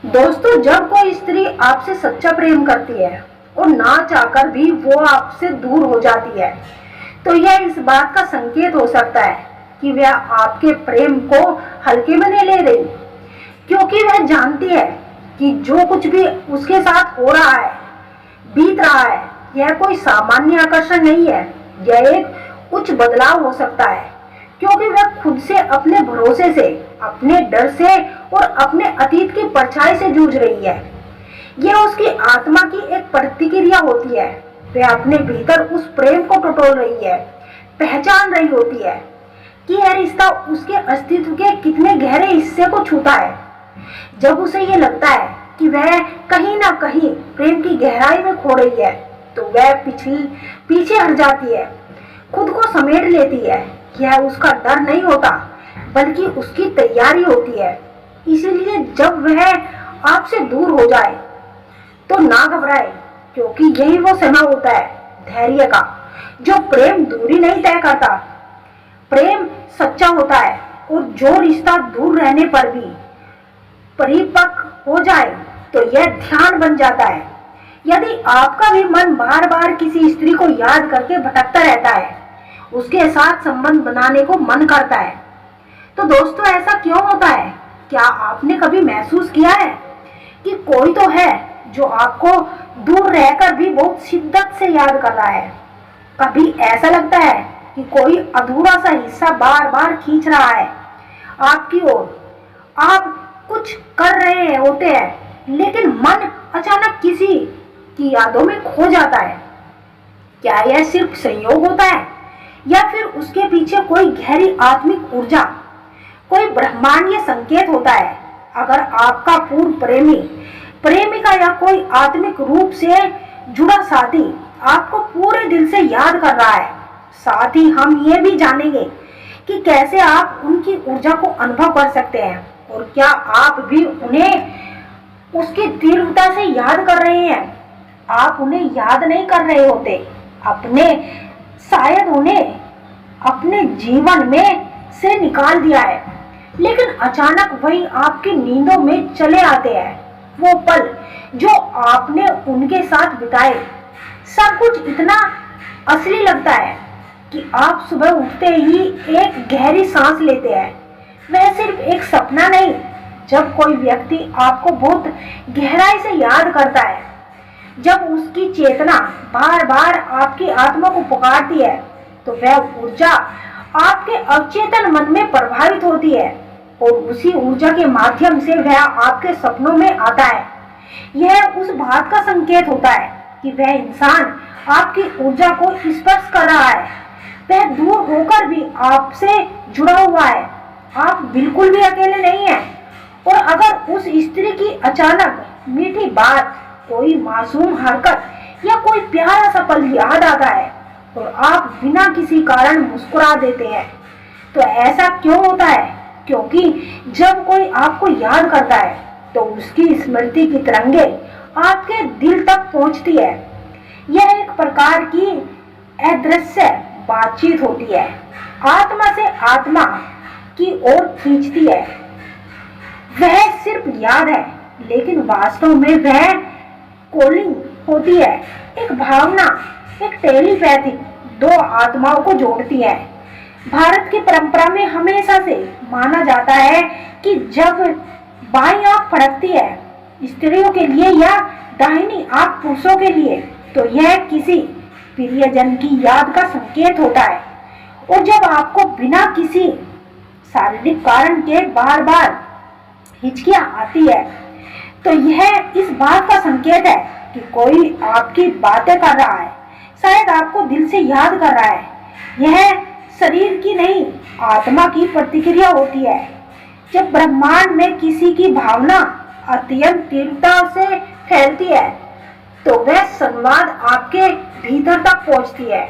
दोस्तों, जब कोई स्त्री आपसे सच्चा प्रेम करती है और ना चाहकर भी वो आपसे दूर हो जाती है, तो यह इस बात का संकेत हो सकता है कि वह आपके प्रेम को हल्के में नहीं ले रही, क्योंकि वह जानती है कि जो कुछ भी उसके साथ हो रहा है, बीत रहा है, यह कोई सामान्य आकर्षण नहीं है। यह एक उच्च बदलाव हो सकता है, क्योंकि वह खुद से, अपने भरोसे से, अपने डर से और अपने अतीत की परछाई से जूझ रही है। यह उसकी आत्मा की एक प्रतिक्रिया होती है। वह अपने भीतर उस प्रेम को टटोल रही है, पहचान रही होती है कि यह रिश्ता उसके अस्तित्व के कितने गहरे हिस्से को छूता है। जब उसे ये लगता है कि वह कहीं ना कहीं प्रेम की गहराई में खो रही है, तो वह पीछे हट जाती है, खुद को समेट लेती है। यह उसका डर नहीं होता, बल्कि उसकी तैयारी होती है। इसीलिए जब वह आपसे दूर हो जाए तो ना घबराए, क्योंकि यही वो समय होता है धैर्य का, जो प्रेम दूरी नहीं तय करता। प्रेम सच्चा होता है, और जो रिश्ता दूर रहने पर भी परिपक्व हो जाए तो यह ध्यान बन जाता है। यदि आपका भी मन बार बार किसी स्त्री को याद करके भटकता रहता है, उसके साथ संबंध बनाने को मन करता है, तो दोस्तों ऐसा क्यों होता है? क्या आपने कभी महसूस किया है कि कोई तो है जो आपको दूर रहकर भी बहुत शिद्दत से याद कर रहा है? कभी ऐसा लगता है कि कोई अधूरा सा हिस्सा बार बार खींच रहा है आपकी ओर। आप कुछ कर रहे होते हैं, लेकिन मन अचानक किसी की यादों में खो जाता है। क्या यह सिर्फ संयोग होता है, या फिर उसके पीछे कोई गहरी आत्मिक ऊर्जा, कोई ब्रह्मांडीय संकेत होता है? अगर आपका पूर्व प्रेमी, प्रेमिका या कोई आत्मिक रूप से जुड़ा साथी आपको पूरे दिल से याद कर रहा है, साथ ही हम ये भी जानेंगे कि कैसे आप उनकी ऊर्जा को अनुभव कर सकते हैं, और क्या आप भी उन्हें उसकी तीव्रता से याद कर रहे हैं। आप उन्हें याद नहीं कर रहे होते, शायद उन्हें अपने जीवन में से निकाल दिया है, लेकिन अचानक वही आपकी नींदों में चले आते हैं। वो पल जो आपने उनके साथ बिताए, सब कुछ इतना असली लगता है कि आप सुबह उठते ही एक गहरी सांस लेते हैं। वह सिर्फ एक सपना नहीं। जब कोई व्यक्ति आपको बहुत गहराई से याद करता है, जब उसकी चेतना बार बार आपकी आत्मा को पुकारती है, तो वह ऊर्जा आपके अवचेतन मन में प्रभावित होती है, और उसी ऊर्जा के माध्यम से वह आपके सपनों में आता है। यह उस बात का संकेत होता है कि वह इंसान आपकी ऊर्जा को स्पर्श कर रहा है। वह दूर होकर भी आपसे जुड़ा हुआ है। आप बिल्कुल भी अकेले नहीं हैं। और अगर उस स्त्री की अचानक मीठी बात, कोई मासूम हरकत या कोई प्यारा सा पल याद आता है, और आप बिना किसी कारण मुस्कुरा देते हैं, तो ऐसा क्यों होता है? क्योंकि जब कोई आपको याद करता है, तो उसकी स्मृति की तरंगें आपके दिल तक पहुंचती है। यह एक प्रकार की अदृश्य बातचीत होती है, आत्मा से आत्मा की ओर खींचती है। वह सिर्फ याद है, लेकिन वास्तव में वह कॉलिंग होती है, एक भावना, एक टेलीपैथिक, दो आत्माओं को जोड़ती है। भारत की परंपरा में हमेशा से माना जाता है कि जब बाईं आंख फड़कती है स्त्रियों के लिए या दाहिनी आंख पुरुषों के लिए, तो यह किसी प्रियजन की याद का संकेत होता है। और जब आपको बिना किसी शारीरिक कारण के बार बार हिचकियां आती है, तो यह इस बात का संकेत है कि कोई आपकी बातें कर रहा है, शायद आपको दिल से याद कर रहा है। यह शरीर की नहीं, आत्मा की प्रतिक्रिया होती है। जब ब्रह्मांड में किसी की भावना अत्यंत तीव्रता से फैलती है, तो वह संवाद आपके भीतर तक पहुंचती है।